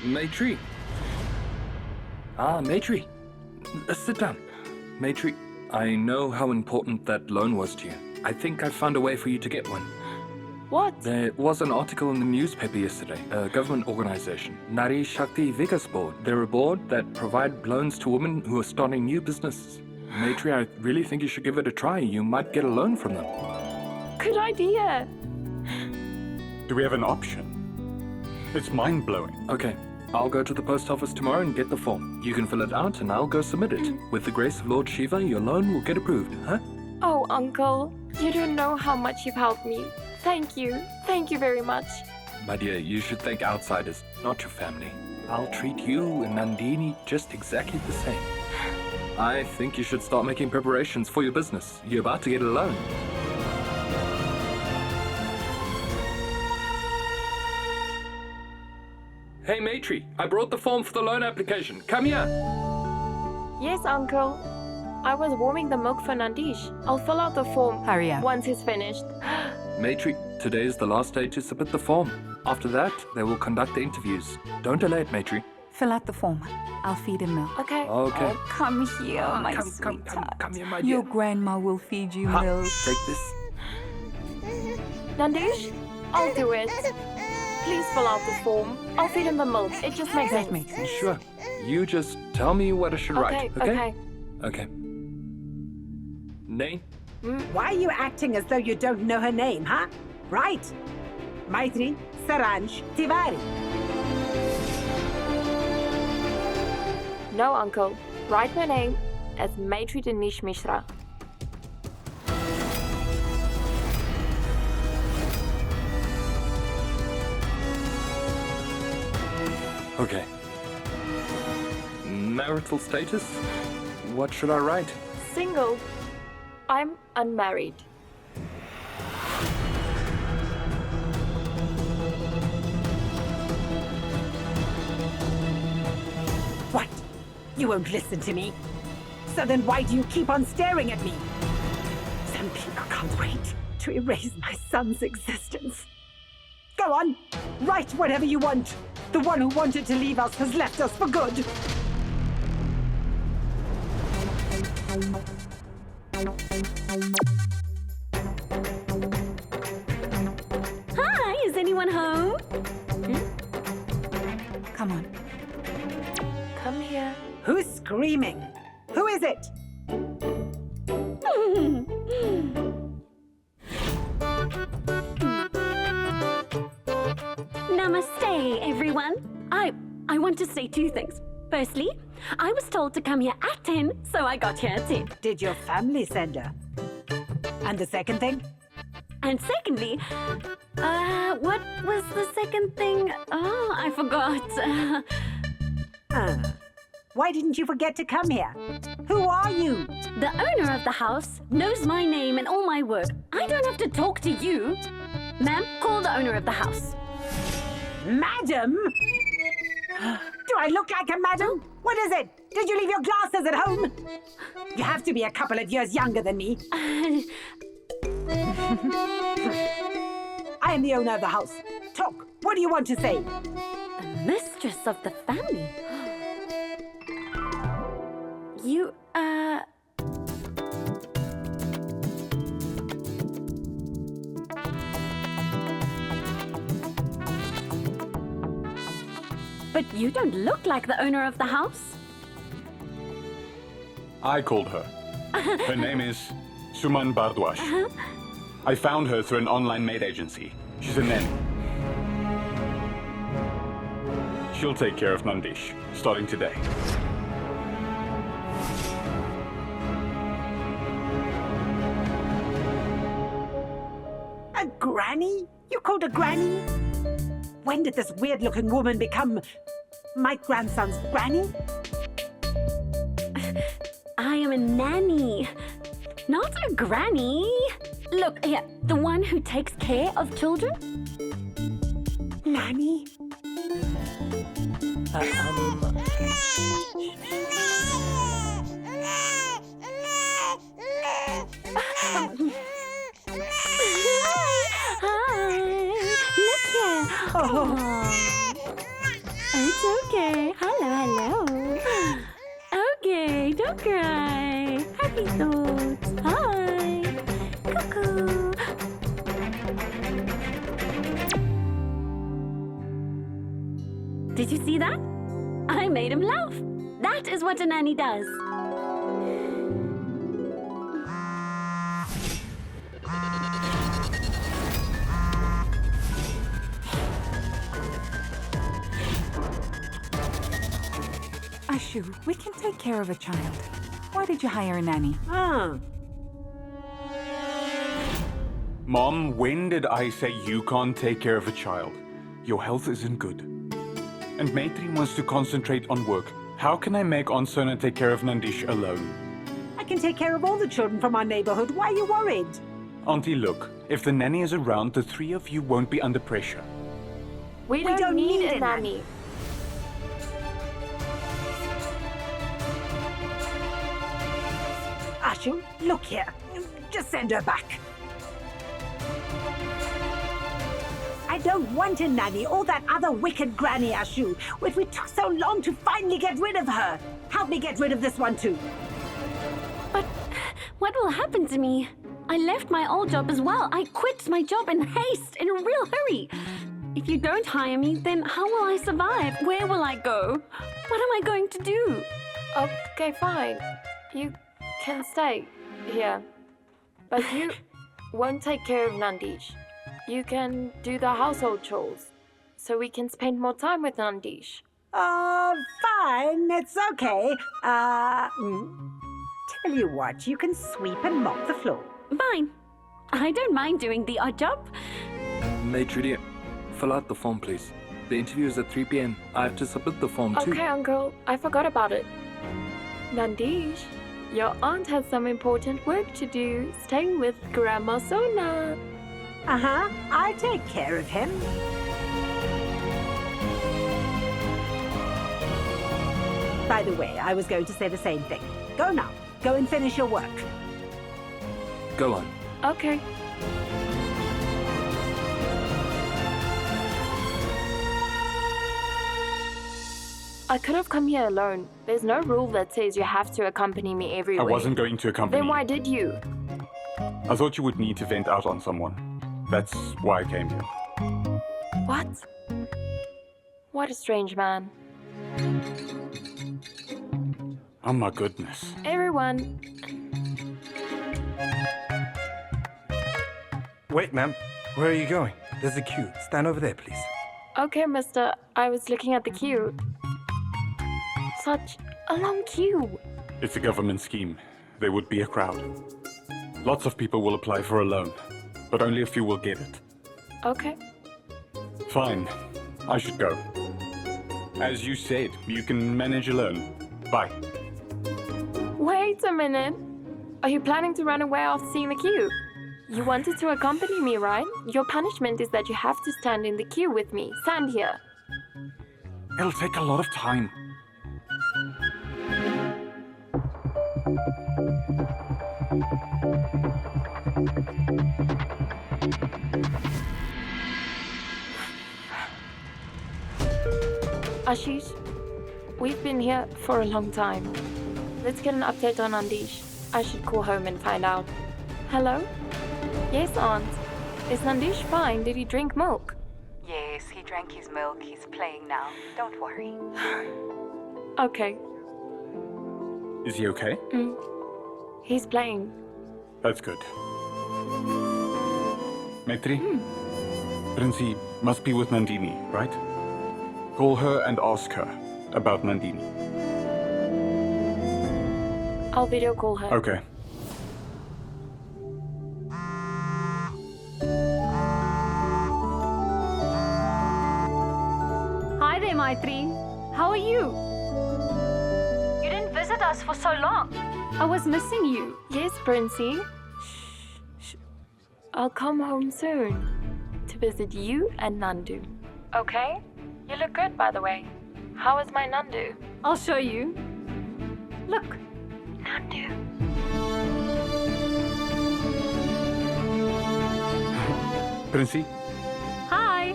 Maitree. Maitree. Sit down. Maitree, I know how important that loan was to you. I think I found a way for you to get one. What? There was an article in the newspaper yesterday, a government organization, Nari Shakti Vikas Board. They're a board that provide loans to women who are starting new businesses. Maitree, I really think you should give it a try. You might get a loan from them. Good idea. Do we have an option? It's mind-blowing. Okay, I'll go to the post office tomorrow and get the form. You can fill it out and I'll go submit it. With the grace of Lord Shiva, your loan will get approved, huh? Oh, Uncle, you don't know how much you've helped me. Thank you. Thank you very much. My dear, you should thank outsiders, not your family. I'll treat you and Nandini just exactly the same. I think you should start making preparations for your business. You're about to get a loan. Hey, Maitree, I brought the form for the loan application. Come here. Yes, Uncle. I was warming the milk for Nandish. I'll fill out the form Hurry up. once he's finished. Maitree, today is the last day to submit the form. After that, they will conduct the interviews. Don't delay it, Maitree. Fill out the form. I'll feed him milk. Okay. Okay. Oh, come here, my come sweetheart. here, my dear. Your grandma will feed you Ha, milk. take this. Nandish, I'll do it. Please fill out the form. I'll feed him the milk. It just makes That sense. makes sense. Sure. You just tell me what I should write, okay? Okay. Okay. Name? Why are you acting as though you don't know her name, huh? Right. Maitree Saranj Tiwari. No, Uncle. Write my name as Maitree Danish Mishra. Okay. Marital status? What should I write? Single. I'm unmarried. What? You won't listen to me? So then why do you keep on staring at me? Some people can't wait to erase my son's existence. Go on, write whatever you want. The one who wanted to leave us has left us for good. Hi, is anyone home? Come on. Come here. Who's screaming? Who is it? Namaste, everyone. I want to say two things. Firstly, I was told to come here at 10, so I got here at 10. Did your family send her? And the second thing? And secondly, what was the second thing? Oh, I forgot. Why didn't you forget to come here? Who are you? The owner of the house knows my name and all my work. I don't have to talk to you. Ma'am, call the owner of the house. Madam? Do I look like a madam? What is it? Did you leave your glasses at home? You have to be a couple of years younger than me. I am the owner of the house. Talk. What do you want to say? A mistress of the family. You, But you don't look like the owner of the house. I called her. Her name is Suman Bardwash. I found her through an online maid agency. She's a nanny. She'll take care of Nandish, starting today. A granny? You called a granny? When did this weird-looking woman become my grandson's granny? I am a nanny, not a granny. Look, here, the one who takes care of children. Nanny? Hi, look here. Oh. It's okay. Hello. Okay, don't cry. Happy thoughts. Hi. Cuckoo. Did you see that? I made him laugh. That is what a nanny does. Ashu, we can take care of a child. Why did you hire a nanny? Mom, when did I say you can't take care of a child? Your health isn't good. And Maitree wants to concentrate on work. How can I make Onsona take care of Nandish alone? I can take care of all the children from our neighborhood. Why are you worried? Auntie, look, if the nanny is around, the three of you won't be under pressure. We don't need a nanny. nanny. Ashu, look here. Just send her back. I don't want a nanny or that other wicked granny, Ashu. We took so long to finally get rid of her. Help me get rid of this one too. But what will happen to me? I left my old job as well. I quit my job in haste, in a real hurry. If you don't hire me, then how will I survive? Where will I go? What am I going to do? Okay, fine. You can stay here. But you won't take care of Nandish. You can do the household chores, so we can spend more time with Nandish. Fine. It's okay. Tell you what, you can sweep and mop the floor. Fine. I don't mind doing the odd job. Maitree, fill out the form, please. The interview is at 3 p.m. I have to submit the form too. Okay, Uncle. I forgot about it. Nandish, your aunt has some important work to do, staying with Grandma Sona. I'll take care of him. By the way, I was going to say the same thing. Go now. Go and finish your work. Go on. Okay. I could have come here alone. There's no rule that says you have to accompany me I everywhere. wasn't going to accompany Then why you. did you? I thought you would need to vent out on someone. That's why I came here. What? What a strange man. Oh my goodness. Everyone, Wait, ma'am. Where are you going? There's a queue. Stand over there, please. okay, mister. I was looking at the queue. Such a long queue. It's a government scheme. There would be a crowd. Lots of people will apply for a loan, but only a few will get it. Okay. Fine. I should go. As you said, you can manage alone. Bye. Wait a minute. Are you planning to run away after seeing the queue? You wanted to accompany me, right? Your punishment is that you have to stand in the queue with me. Stand here. It'll take a lot of time. Ashish, we've been here for a long time. Let's get an update on Nandish. I should call home and find out. Hello? Yes, Aunt. Is Nandish fine? Did he drink milk? Yes, he drank his milk. He's playing now. Don't worry. Okay. Is he okay? He's playing. That's good. Maitree? Princy must be with Nandini, right? Call her and ask her about Nandini. I'll video call her. Okay. Hi there, Maitree. How are you? You didn't visit us for so long. I was missing you. Yes, Princey. Shh. I'll come home soon to visit you and Nandu. Okay? You look good, by the way. How is my Nandu? I'll show you. Look. Nandu. Princy? Hi.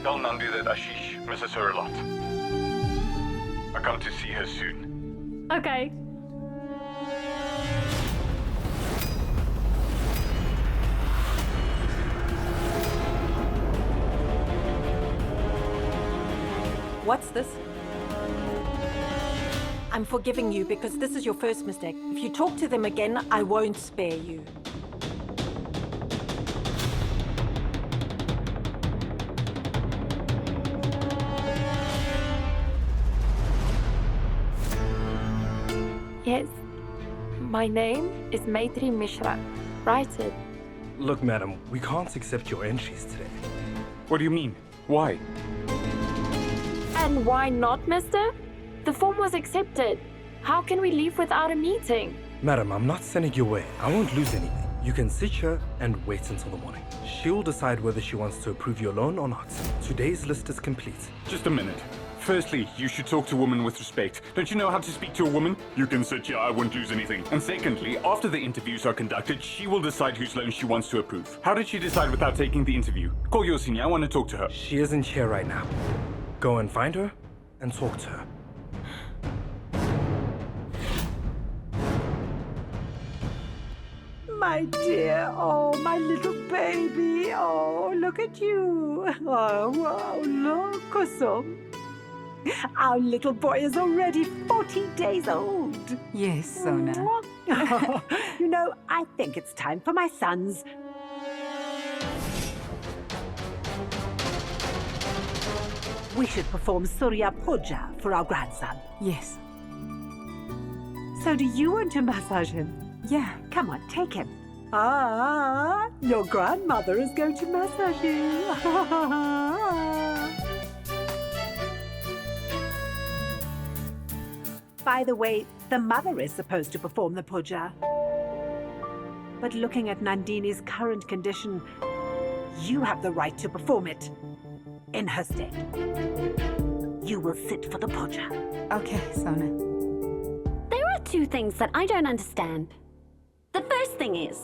Tell Nandi that Ashish misses her a lot. I come to see her soon. Okay. What's this? I'm forgiving you because this is your first mistake. If you talk to them again, I won't spare you. Yes. My name is Maitree Mishra. Write it. Look, madam, we can't accept your entries today. What do you mean? Why? And why not, mister? The form was accepted. How can we leave without a meeting? Madam, I'm not sending you away. I won't lose anything. You can sit here and wait until the morning. She'll decide whether she wants to approve your loan or not. Today's list is complete. Just a minute. Firstly, you should talk to women with respect. Don't you know how to speak to a woman? You can sit here, I won't lose anything. And secondly, after the interviews are conducted, she will decide whose loan she wants to approve. How did she decide without taking the interview? Call your senior, I want to talk to her. She isn't here right now. Go and find her and talk to her. My dear, oh, my little baby. Oh, look at you. Oh, wow, look, Kusum. Our little boy is already 40 days old. Yes, Sona. You know, I think it's time for my sons. We should perform Surya Puja for our grandson. Yes. So do you want to massage him? Yeah. Come on, take him. Ah, your grandmother is going to massage you. By the way, the mother is supposed to perform the puja. But looking at Nandini's current condition, you have the right to perform it in her stead. You will sit for the puja. Okay, Sona. There are two things that I don't understand. The first thing is,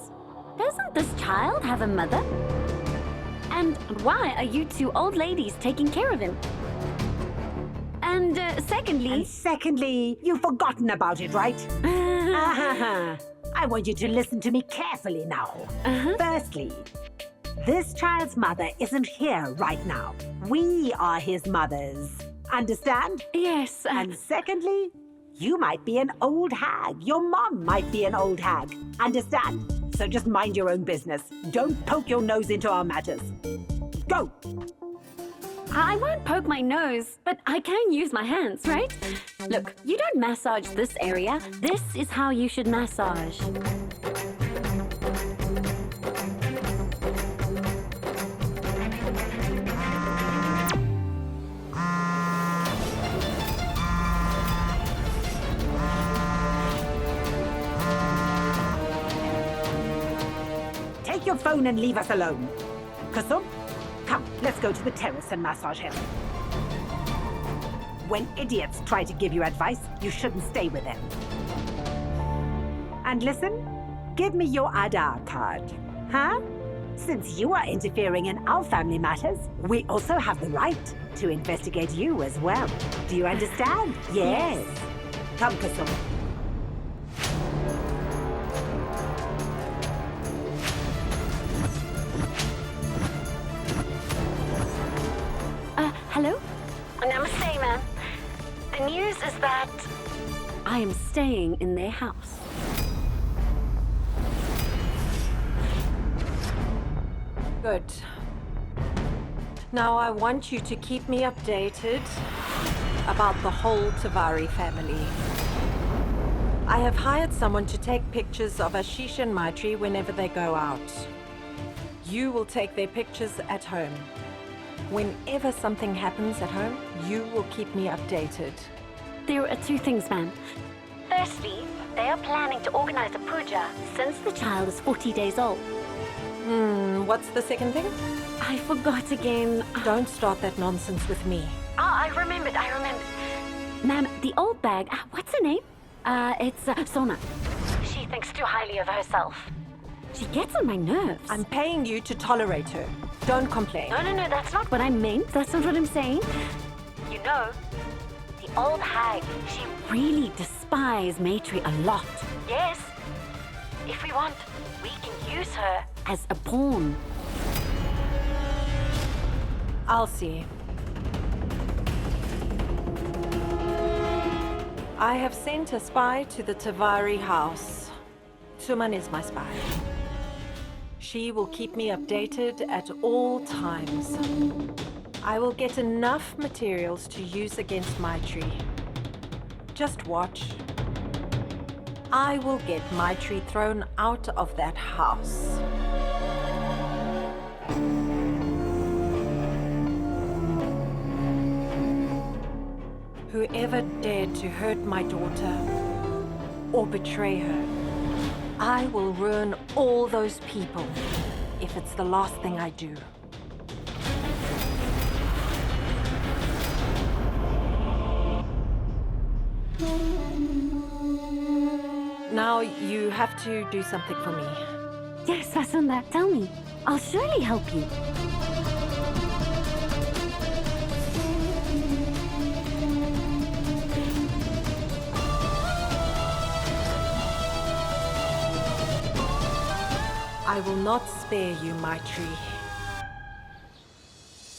doesn't this child have a mother? And why are you two old ladies taking care of him? And secondly... You've forgotten about it, right? I want you to listen to me carefully now. Firstly, this child's mother isn't here right now. We are his mothers. Understand? Yes. And secondly, you might be an old hag. Your mom might be an old hag. Understand? So just mind your own business. Don't poke your nose into our matters. Go! I won't poke my nose, but I can use my hands, right? Look, you don't massage this area. This is how you should massage. Take your phone and leave us alone. Kusum, come, let's go to the terrace and massage him. When idiots try to give you advice, you shouldn't stay with them. And listen, give me your Aadhaar card. Huh? Since you are interfering in our family matters, we also have the right to investigate you as well. Do you understand? Yes. Come, Kusum. Hello? Namaste, ma'am. The news is that I am staying in their house. Good. Now I want you to keep me updated about the whole Tiwari family. I have hired someone to take pictures of Ashish and Maitree whenever they go out. You will take their pictures at home. Whenever something happens at home, you will keep me updated. There are two things, ma'am. Firstly, they are planning to organize a puja since the child is 40 days old. What's the second thing? I forgot again. Don't start that nonsense with me. I remembered. Ma'am, the old bag, what's her name? It's Sona. She thinks too highly of herself. She gets on my nerves. I'm paying you to tolerate her. Don't complain. No, that's not what I meant. That's not what I'm saying. You know, the old hag, she really despises Maitree a lot. Yes. If we want, we can use her as a pawn. I'll see. I have sent a spy to the Tavari house. Suman is my spy. She will keep me updated at all times. I will get enough materials to use against Maitree. Just watch. I will get Maitree thrown out of that house. Whoever dared to hurt my daughter or betray her, I will ruin all those people if it's the last thing I do. Now you have to do something for me. Yes, Vasundhara, tell me. I'll surely help you. I will not spare you, Maitree.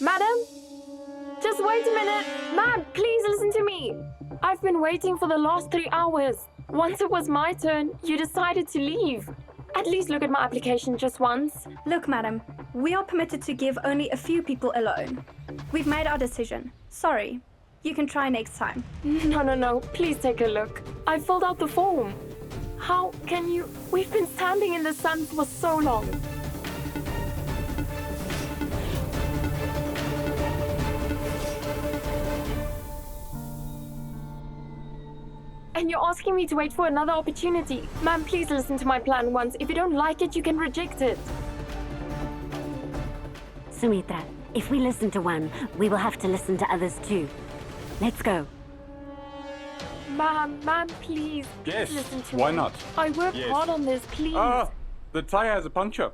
Madam? Just wait a minute. Ma'am, please listen to me. I've been waiting for the last 3 hours. Once it was my turn, you decided to leave. At least look at my application just once. Look, madam, we are permitted to give only a few people a loan. We've made our decision. Sorry. You can try next time. No. Please take a look. I filled out the form. How can you? We've been standing in the sun for so long. And you're asking me to wait for another opportunity. Ma'am, please listen to my plan once. If you don't like it, you can reject it. Sumitra, if we listen to one, we will have to listen to others too. Let's go. Ma'am, please. Yes, Listen to why me. not? I worked Yes. hard on this, please. The tire has a puncture.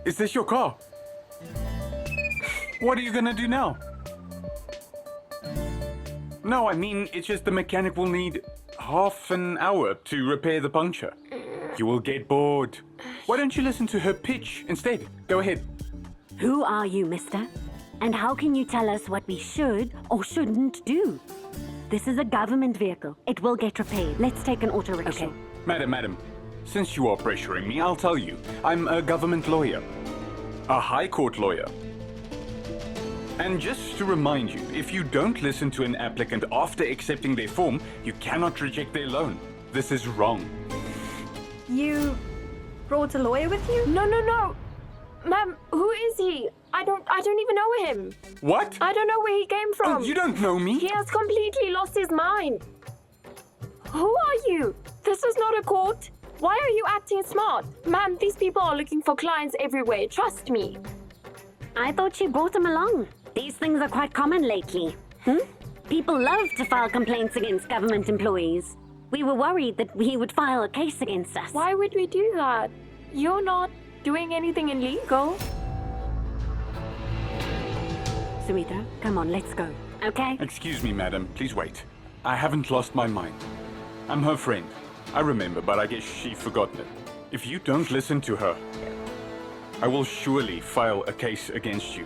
Is this your car? What are you gonna do now? No, I mean, it's just the mechanic will need half an hour to repair the puncture. You will get bored. Why don't you listen to her pitch instead? Go ahead. Who are you, mister? And how can you tell us what we should or shouldn't do? This is a government vehicle. It will get repaired. Let's take an auto rickshaw. Okay. Madam, since you are pressuring me, I'll tell you. I'm a government lawyer. A high court lawyer. And just to remind you, if you don't listen to an applicant after accepting their form, you cannot reject their loan. This is wrong. You brought a lawyer with you? No. Ma'am, who is he? I don't even know him. What? I don't know where he came from. Oh, you don't know me? He has completely lost his mind. Who are you? This is not a court. Why are you acting smart? Ma'am, these people are looking for clients everywhere. Trust me. I thought you brought him along. These things are quite common lately. People love to file complaints against government employees. We were worried that he would file a case against us. Why would we do that? You're not doing anything illegal. Sumitra, come on, let's go. Okay? Excuse me, madam. Please wait. I haven't lost my mind. I'm her friend. I remember, but I guess she's forgotten it. If you don't listen to her, I will surely file a case against you.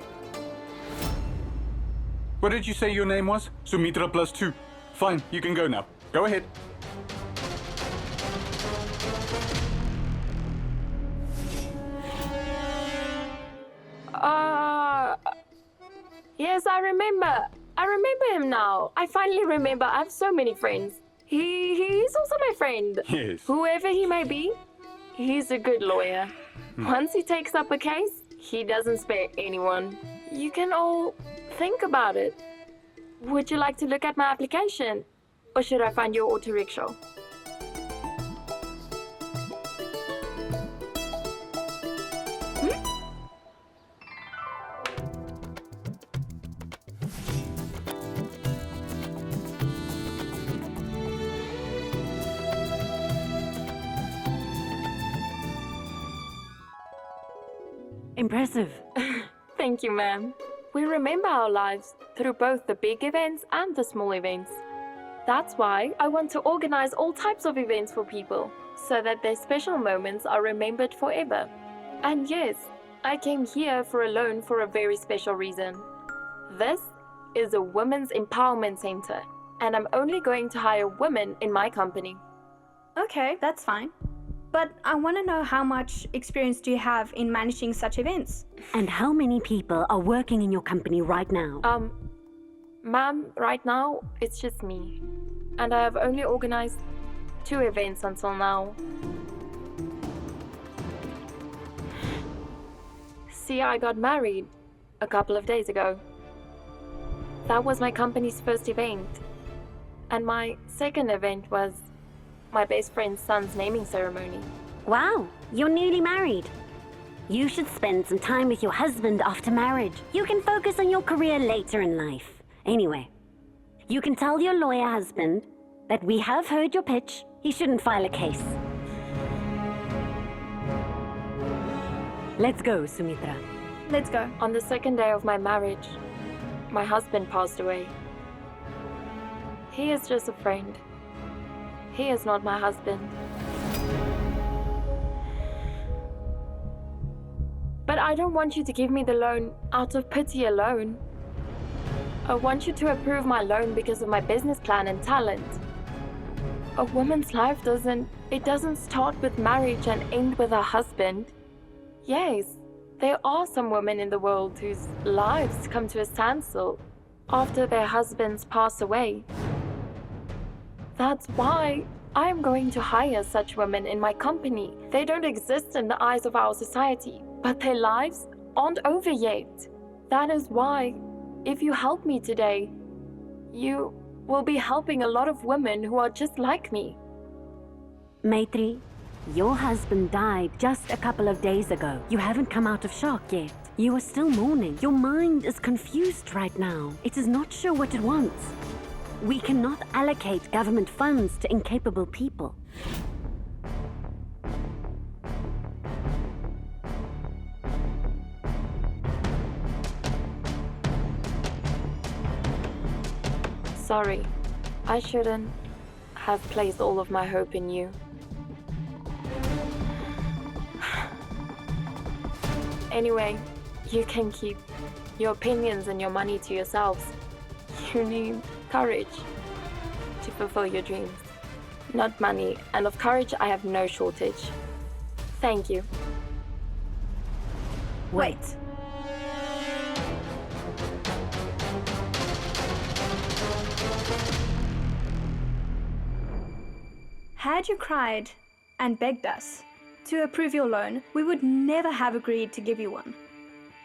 What did you say your name was? Sumitra +2. Fine, you can go now. Go ahead. Yes, I remember. I remember him now. I finally remember. I have so many friends. He's also my friend. Yes. Whoever he may be, he's a good lawyer. Once he takes up a case, he doesn't spare anyone. You can all think about it. Would you like to look at my application? Or should I find your auto rickshaw? Impressive. Thank you, ma'am. We remember our lives through both the big events and the small events. That's why I want to organize all types of events for people, so that their special moments are remembered forever. And yes, I came here for a loan for a very special reason. This is a women's empowerment center, and I'm only going to hire women in my company. Okay, that's fine. But I want to know, how much experience do you have in managing such events? And how many people are working in your company right now? Ma'am, right now, it's just me. And I have only organized 2 events until now. See, I got married a couple of days ago. That was my company's first event. And my second event was my best friend's son's naming ceremony. Wow, you're newly married. You should spend some time with your husband after marriage. You can focus on your career later in life. Anyway, you can tell your lawyer husband that we have heard your pitch. He shouldn't file a case. Let's go, Sumitra. Let's go. On the second day of my marriage, my husband passed away. He is just a friend. He is not my husband. But I don't want you to give me the loan out of pity alone. I want you to approve my loan because of my business plan and talent. A woman's life doesn't start with marriage and end with her husband. Yes, there are some women in the world whose lives come to a standstill after their husbands pass away. That's why I'm going to hire such women in my company. They don't exist in the eyes of our society, but their lives aren't over yet. That is why, if you help me today, you will be helping a lot of women who are just like me. Maitree, your husband died just a couple of days ago. You haven't come out of shock yet. You are still mourning. Your mind is confused right now. It is not sure what it wants. We cannot allocate government funds to incapable people. Sorry, I shouldn't have placed all of my hope in you. Anyway, you can keep your opinions and your money to yourselves. You need courage to fulfill your dreams, not money, and of courage I have no shortage. Thank you. Wait. Had you cried and begged us to approve your loan, we would never have agreed to give you one.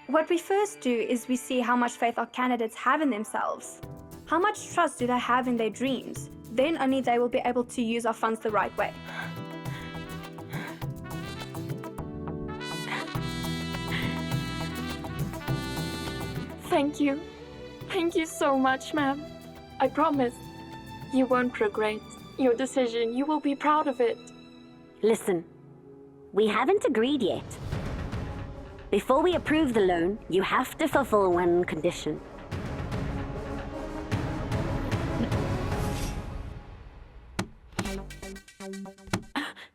What we first do is we see how much faith our candidates have in themselves. How much trust do they have in their dreams? Then only they will be able to use our funds the right way. Thank you. Thank you so much, ma'am. I promise you won't regret your decision. You will be proud of it. Listen, we haven't agreed yet. Before we approve the loan, you have to fulfill one condition.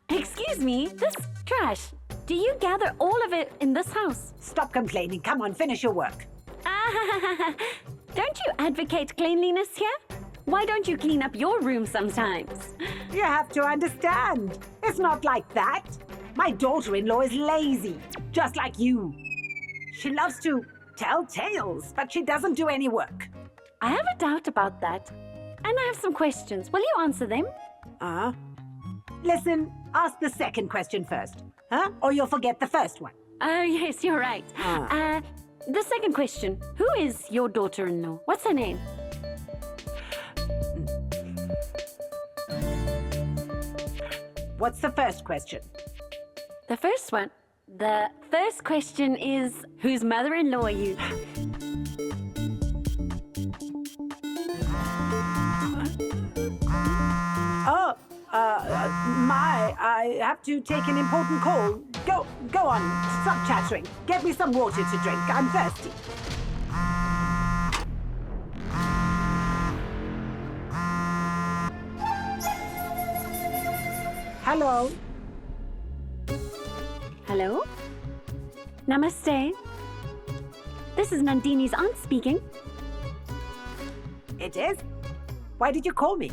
Excuse me, this trash. Do you gather all of it in this house? Stop complaining. Come on, finish your work. Don't you advocate cleanliness here? Why don't you clean up your room sometimes? You have to understand. It's not like that. My daughter-in-law is lazy, just like you. She loves to tell tales, but she doesn't do any work. I have a doubt about that. And I have some questions. Will you answer them? Listen, ask the second question first, huh? Or you'll forget the first one. Oh, yes, you're right. The second question. Who is your daughter-in-law? What's her name? What's the first question? The first one. The first question is, whose mother-in-law are you? I have to take an important call. Go on. Stop chattering. Get me some water to drink. I'm thirsty. Hello. Hello? Namaste. This is Nandini's aunt speaking. It is? Why did you call me?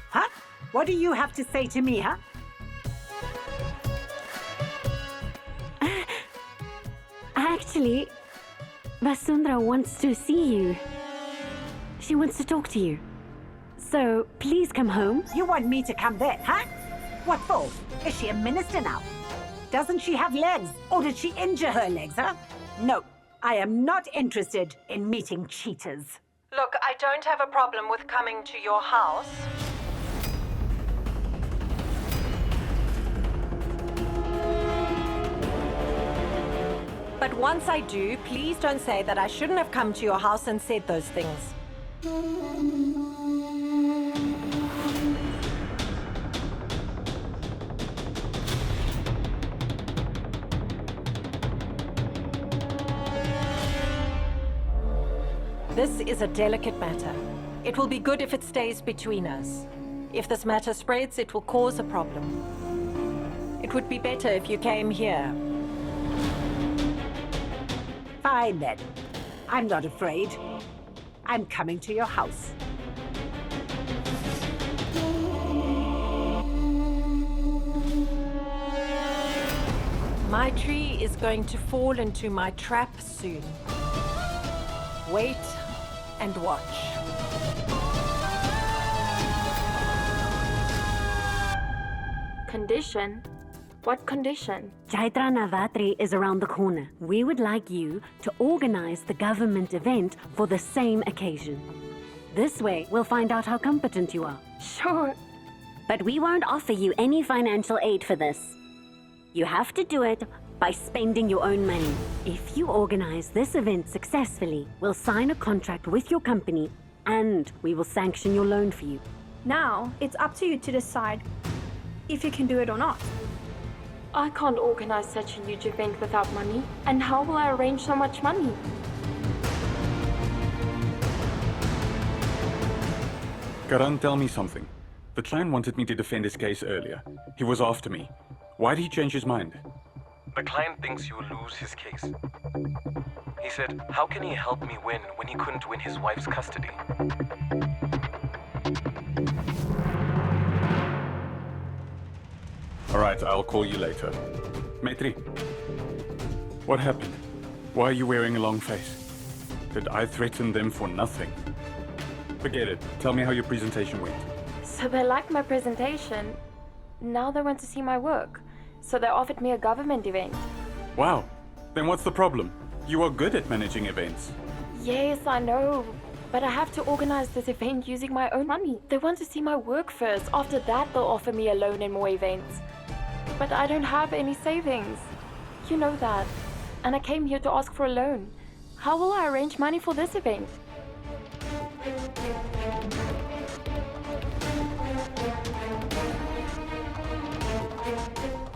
Huh? What do you have to say to me, huh? Actually, Vasundhara wants to see you. She wants to talk to you. So, please come home. You want me to come there, huh? What for? Is she a minister now? Doesn't she have legs? Or did she injure her legs, huh? No, I am not interested in meeting cheaters. Look, I don't have a problem with coming to your house. But once I do, please don't say that I shouldn't have come to your house and said those things. This is a delicate matter. It will be good if it stays between us. If this matter spreads, it will cause a problem. It would be better if you came here. Fine then. I'm not afraid. I'm coming to your house. Maitree is going to fall into my trap soon. Wait and watch. Condition? What condition? Chaitra Navratri is around the corner. We would like you to organize the government event for the same occasion. This way, we'll find out how competent you are. Sure. But we won't offer you any financial aid for this. You have to do it by spending your own money. If you organize this event successfully, we'll sign a contract with your company and we will sanction your loan for you. Now, it's up to you to decide if you can do it or not. I can't organize such a huge event without money. And how will I arrange so much money? Karan, tell me something. The client wanted me to defend his case earlier. He was after me. Why did he change his mind? The client thinks you will lose his case. He said, how can he help me win when he couldn't win his wife's custody? All right, I'll call you later. Maitree, what happened? Why are you wearing a long face? Did I threaten them for nothing? Forget it. Tell me how your presentation went. So they liked my presentation. Now they want to see my work. So they offered me a government event. Wow. Then what's the problem? You are good at managing events. Yes, I know. But I have to organize this event using my own money. They want to see my work first. After that, they'll offer me a loan and more events. But I don't have any savings. You know that. And I came here to ask for a loan. How will I arrange money for this event?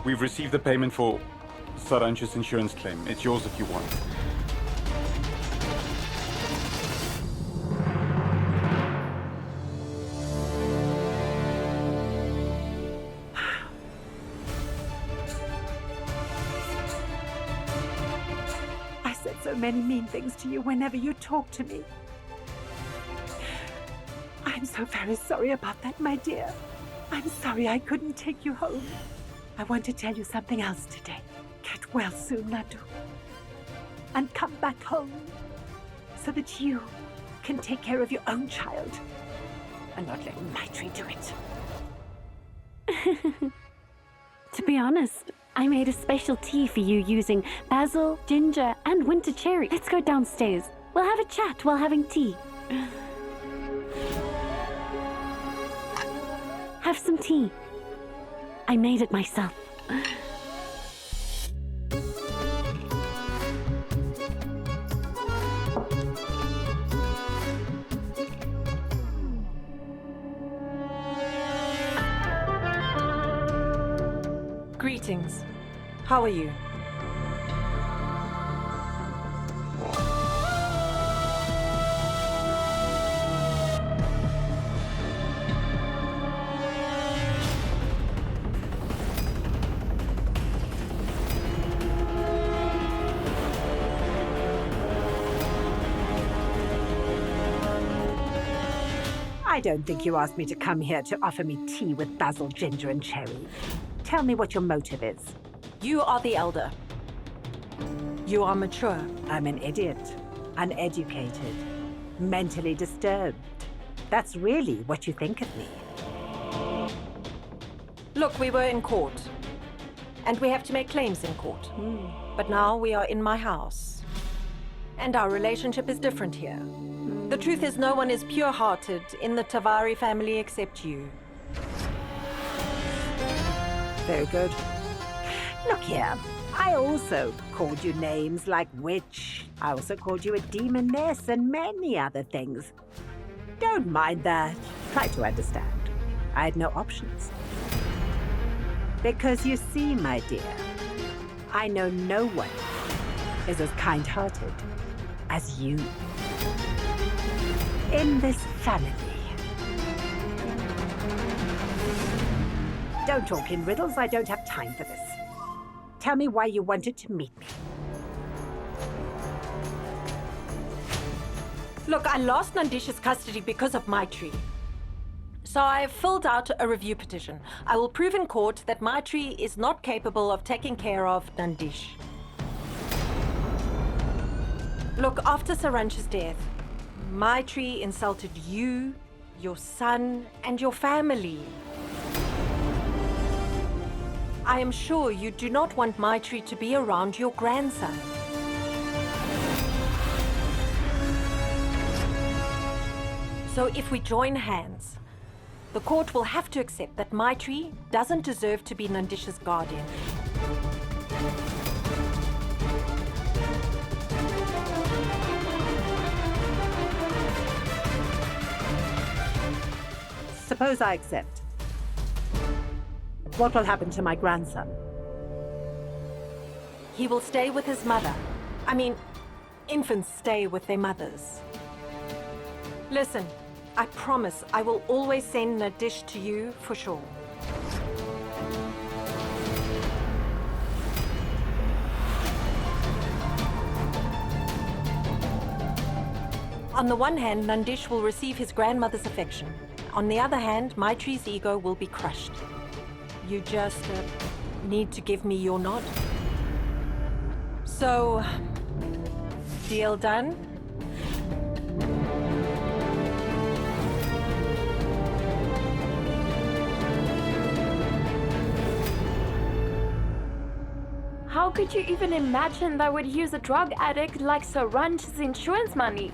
We've received the payment for Saranch's insurance claim. It's yours if you want. I said so many mean things to you whenever you talk to me. I'm so very sorry about that, my dear. I'm sorry I couldn't take you home. I want to tell you something else today. Get well soon, Nadu. And come back home so that you can take care of your own child and not let Maitree do it. To be honest, I made a special tea for you using basil, ginger, and winter cherry. Let's go downstairs. We'll have a chat while having tea. Have some tea. I made it myself. Greetings. How are you? I don't think you asked me to come here to offer me tea with basil, ginger, and cherry. Tell me what your motive is. You are the elder. You are mature. I'm an idiot, uneducated, mentally disturbed. That's really what you think of me. Look, we were in court, and we have to make claims in court. But now we are in my house, and our relationship is different here. The truth is, no one is pure-hearted in the Tavari family except you. Very good. Look here, I also called you names like witch. I also called you a demoness and many other things. Don't mind that. Try to understand. I had no options. Because you see, my dear, I know no one is as kind-hearted as you. In this family. Don't talk in riddles, I don't have time for this. Tell me why you wanted to meet me. Look, I lost Nandish's custody because of Maitree. So I filled out a review petition. I will prove in court that Maitree is not capable of taking care of Nandish. Look, after Saransh's death, Maitree insulted you, your son, and your family. I am sure you do not want Maitree to be around your grandson. So if we join hands, the court will have to accept that Maitree doesn't deserve to be Nandish's guardian. Suppose I accept. What will happen to my grandson? He will stay with his mother. I mean, infants stay with their mothers. Listen, I promise I will always send a dish to you for sure. On the one hand, Nandish will receive his grandmother's affection. On the other hand, Maitree's ego will be crushed. You just need to give me your nod. So, deal done? How could you even imagine that I would use a drug addict like Saransh's insurance money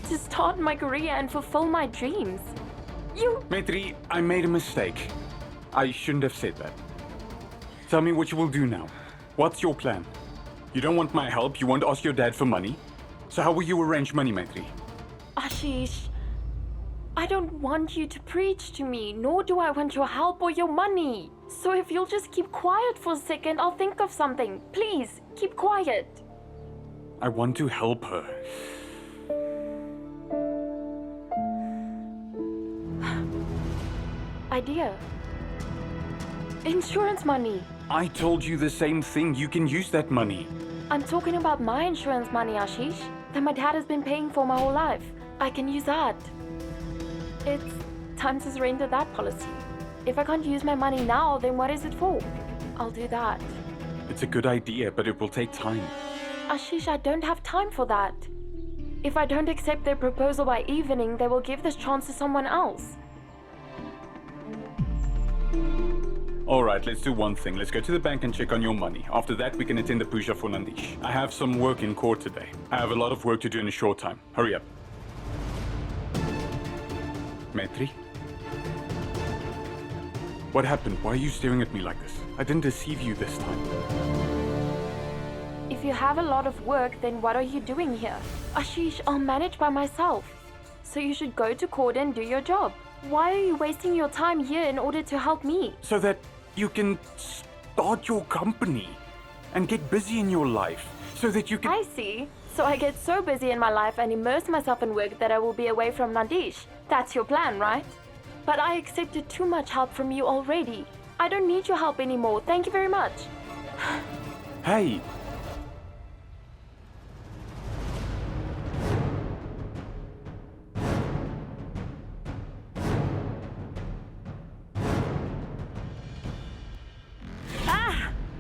to start my career and fulfill my dreams? Maitree, I made a mistake. I shouldn't have said that. Tell me what you will do now. What's your plan? You don't want my help, you won't ask your dad for money. So how will you arrange money, Maitree? Ashish, I don't want you to preach to me, nor do I want your help or your money. So if you'll just keep quiet for a second, I'll think of something. Please, keep quiet. I want to help her. Idea. Insurance money. I told you the same thing. You can use that money. I'm talking about my insurance money, Ashish, that my dad has been paying for my whole life. I can use that. It's time to surrender that policy. If I can't use my money now, then what is it for? I'll do that. It's a good idea, but it will take time. Ashish, I don't have time for that. If I don't accept their proposal by evening, they will give this chance to someone else. Alright, let's do one thing. Let's go to the bank and check on your money. After that, we can attend the puja for Nandish. I have some work in court today. I have a lot of work to do in a short time. Hurry up. Maitree? What happened? Why are you staring at me like this? I didn't deceive you this time. If you have a lot of work, then what are you doing here? Ashish, I'll manage by myself. So you should go to court and do your job. Why are you wasting your time here in order to help me? So that you can start your company. and get busy in your life so that you can... I see. So I get so busy in my life and immerse myself in work that I will be away from Nandish. That's your plan, right? But I accepted too much help from you already. I don't need your help anymore. Thank you very much. Hey!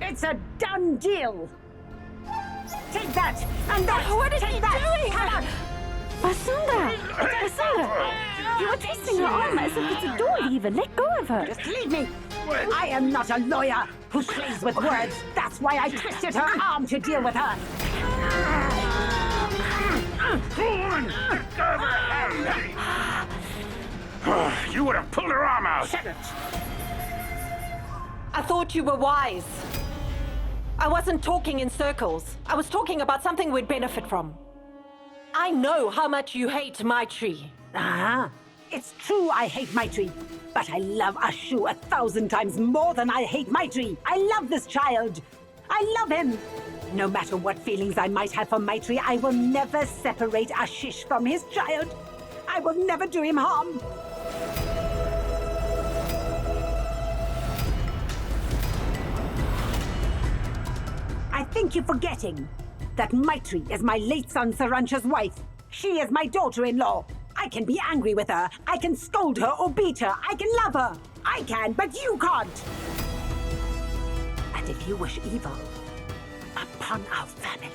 It's a done deal! Take that! And that! What is Take he that! doing? Come on! Vasundhara! You are twisting her arm as if it's a door lever. Let go of her. Just leave me! I am not a lawyer who plays with words. That's why I twisted her arm to deal with her. You would have pulled her arm out! Shut it! I thought you were wise. I wasn't talking in circles. I was talking about something we'd benefit from. I know how much you hate Maitree. It's true I hate Maitree, but I love Ashu 1,000 times more than I hate Maitree. I love this child. I love him. No matter what feelings I might have for Maitree, I will never separate Ashish from his child. I will never do him harm. I think you're forgetting that Maitree is my late son Sarancha's wife. She is my daughter-in-law. I can be angry with her. I can scold her or beat her. I can love her. I can, but you can't. And if you wish evil upon our family,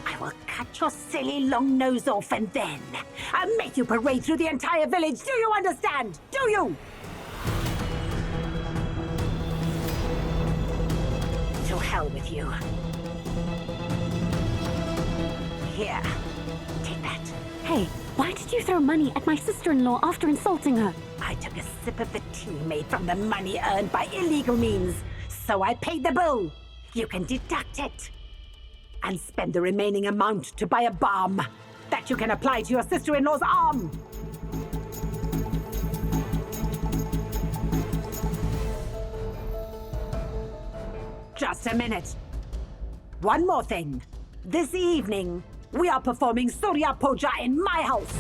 I will cut your silly long nose off and then I'll make you parade through the entire village. Do you understand? Do you? To hell with you. Here, take that. Hey, why did you throw money at my sister-in-law after insulting her? I took a sip of the tea made from the money earned by illegal means, so I paid the bill. You can deduct it and spend the remaining amount to buy a balm that you can apply to your sister-in-law's arm. Just a minute. One more thing. This evening, we are performing Surya Puja in my house.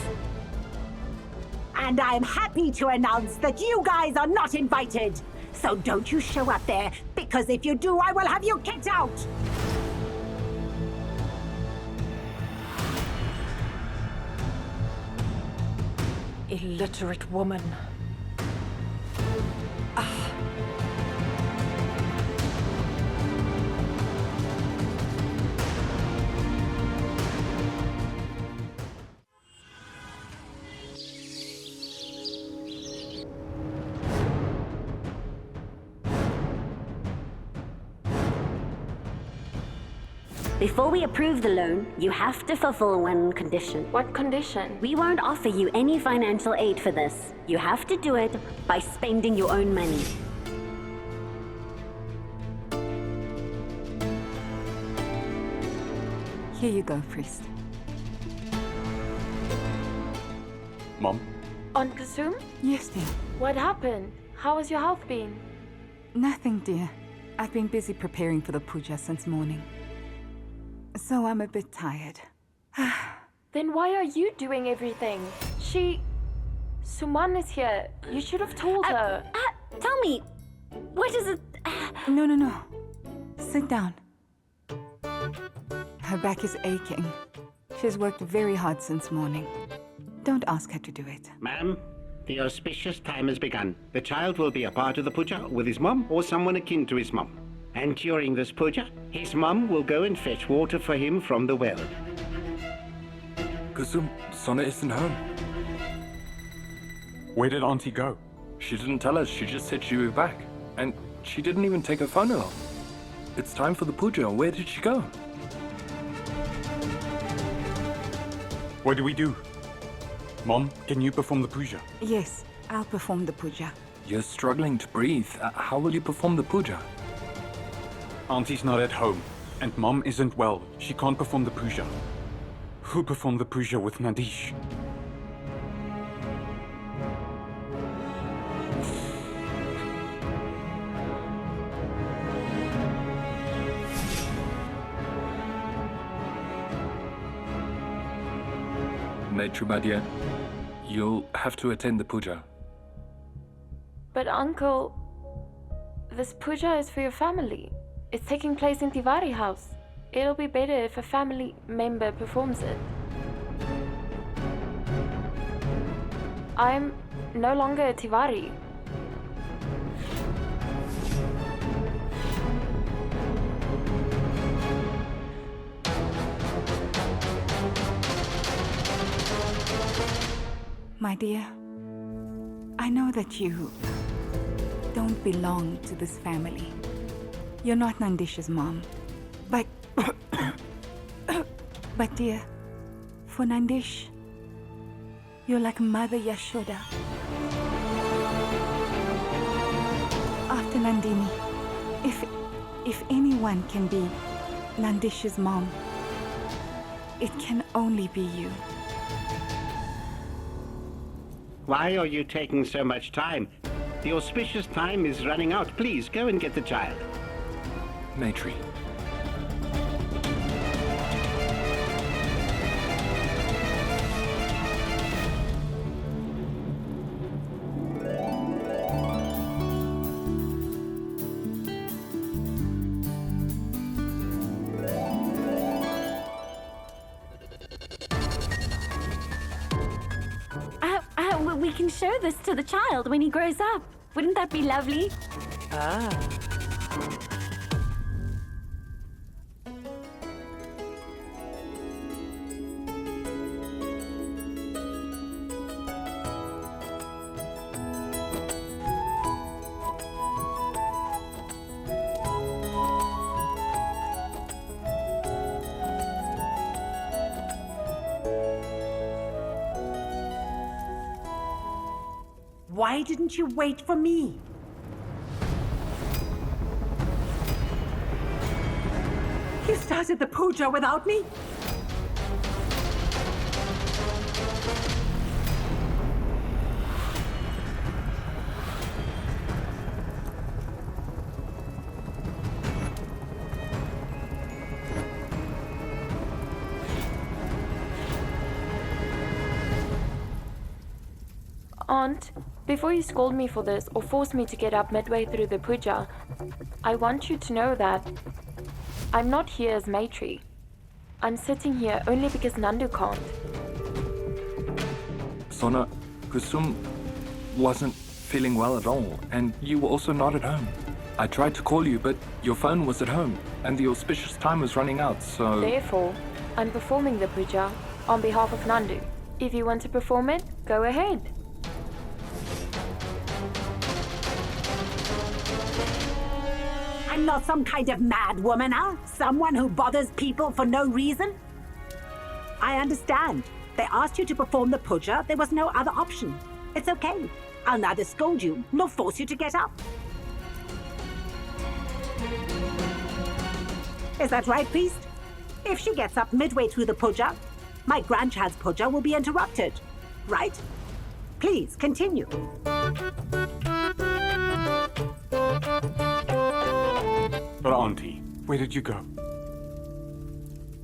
And I'm happy to announce that you guys are not invited. So don't you show up there, because if you do, I will have you kicked out. Illiterate woman. Before we approve the loan, you have to fulfill one condition. What condition? We won't offer you any financial aid for this. You have to do it by spending your own money. Here you go, priest. Mom? On Kasum? Yes, dear. What happened? How has your health been? Nothing, dear. I've been busy preparing for the puja since morning. So I'm a bit tired. Then why are you doing everything? Suman is here. You should have told her. Tell me, what is it? No. Sit down. Her back is aching. She's worked very hard since morning. Don't ask her to do it. Ma'am, the auspicious time has begun. The child will be a part of the puja with his mum or someone akin to his mum. And during this puja, his mum will go and fetch water for him from the well. Kasum, Sona isn't home. Where did Auntie go? She didn't tell us, she just said she would be back. And she didn't even take her phone along. It's time for the puja, where did she go? What do we do? Mom, can you perform the puja? Yes, I'll perform the puja. You're struggling to breathe. How will you perform the puja? Auntie's not at home, and Mom isn't well. She can't perform the puja. Who'll perform the puja with Nadish? Maitree, my dear, you'll have to attend the puja. But Uncle, this puja is for your family. It's taking place in Tiwari house. It'll be better if a family member performs it. I'm no longer a Tiwari. My dear, I know that you don't belong to this family. You're not Nandish's mom. But, but dear, for Nandish, you're like Mother Yashoda. After Nandini, if anyone can be Nandish's mom, it can only be you. Why are you taking so much time? The auspicious time is running out. Please, go and get the child. Maitree. We can show this to the child when he grows up. Wouldn't that be lovely? Why didn't you wait for me? You started the puja without me? Aunt, before you scold me for this or force me to get up midway through the puja, I want you to know that I'm not here as Maitree. I'm sitting here only because Nandu can't. Sona, Kusum wasn't feeling well at all, and you were also not at home. I tried to call you, but your phone was at home, and the auspicious time was running out, so... Therefore, I'm performing the puja on behalf of Nandu. If you want to perform it, go ahead. I'm not some kind of mad woman, huh? Someone who bothers people for no reason? I understand. They asked you to perform the puja. There was no other option. It's okay. I'll neither scold you nor force you to get up. Is that right, priest? If she gets up midway through the puja, my grandchild's puja will be interrupted. Right? Please, continue. But Auntie, where did you go?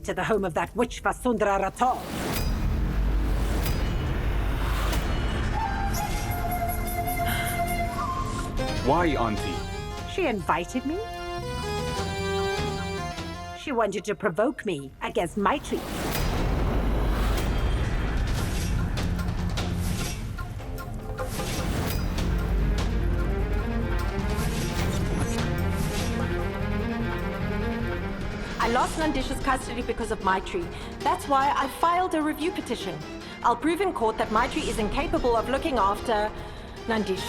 To the home of that witch Vasundhara Rator. Why, Auntie? She invited me. She wanted to provoke me against Maitree. I lost Nandish's custody because of Maitree. That's why I filed a review petition. I'll prove in court that Maitree is incapable of looking after Nandish.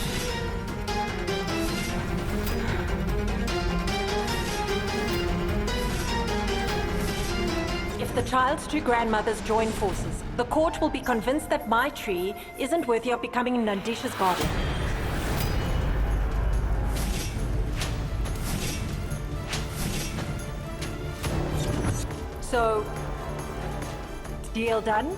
If the child's two grandmothers join forces, the court will be convinced that Maitree isn't worthy of becoming Nandish's guardian. So, deal done?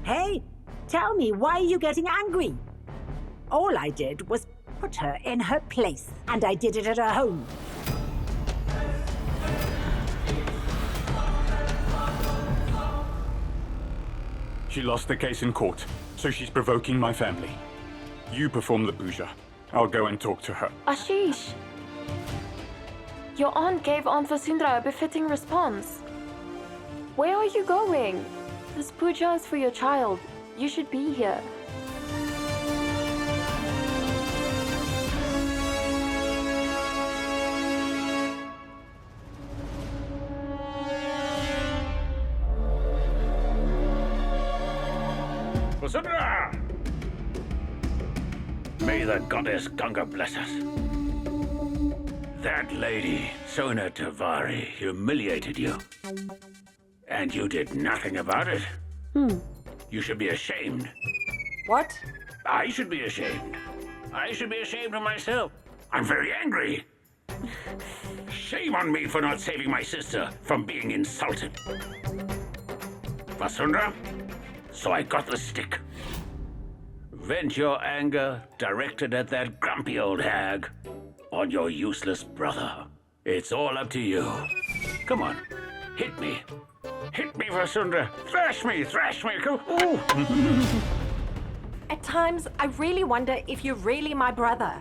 Hey, tell me, why are you getting angry? All I did was put her in her place, and I did it at her home. She lost the case in court, so she's provoking my family. You perform the puja. I'll go and talk to her. Ashish! Your aunt gave Aunt Vasundhara a befitting response. Where are you going? This puja is for your child. You should be here. Vasundhara! May the goddess Ganga bless us. That lady, Sona Tavari, humiliated you. And you did nothing about it. You should be ashamed. What? I should be ashamed. I should be ashamed of myself. I'm very angry. Shame on me for not saving my sister from being insulted. Vasundhara, so I got the stick. Vent your anger directed at that grumpy old hag on your useless brother. It's all up to you. Come on, hit me. Hit me, Vasundhara. Thrash me, Come. Ooh. At times, I really wonder if you're really my brother.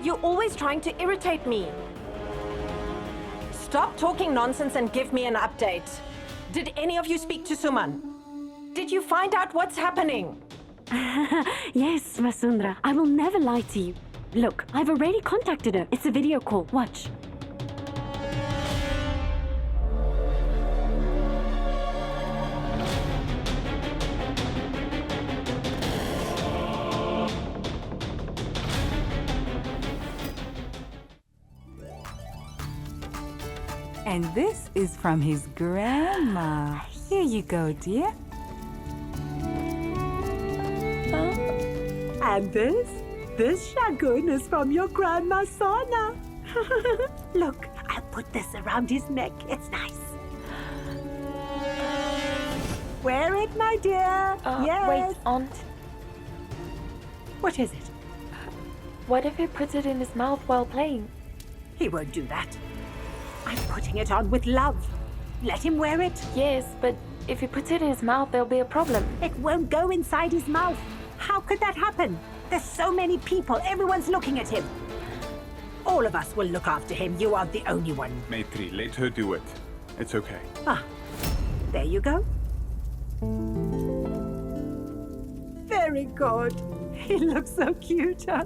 You're always trying to irritate me. Stop talking nonsense and give me an update. Did any of you speak to Suman? Did you find out what's happening? Yes, Vasundhara. I will never lie to you. Look, I've already contacted her. It's a video call. Watch. And this is from his grandma. Here you go, dear. And this shagun is from your grandma Sana. Look, I'll put this around his neck. It's nice. Wear it, my dear. Yes. Wait, Aunt. What is it? What if he puts it in his mouth while playing? He won't do that. I'm putting it on with love. Let him wear it. Yes, but if he puts it in his mouth, there'll be a problem. It won't go inside his mouth. How could that happen? There's so many people. Everyone's looking at him. All of us will look after him. You aren't the only one. Maitree, let her do it. It's okay. Ah, there you go. Very good. He looks so cute, huh?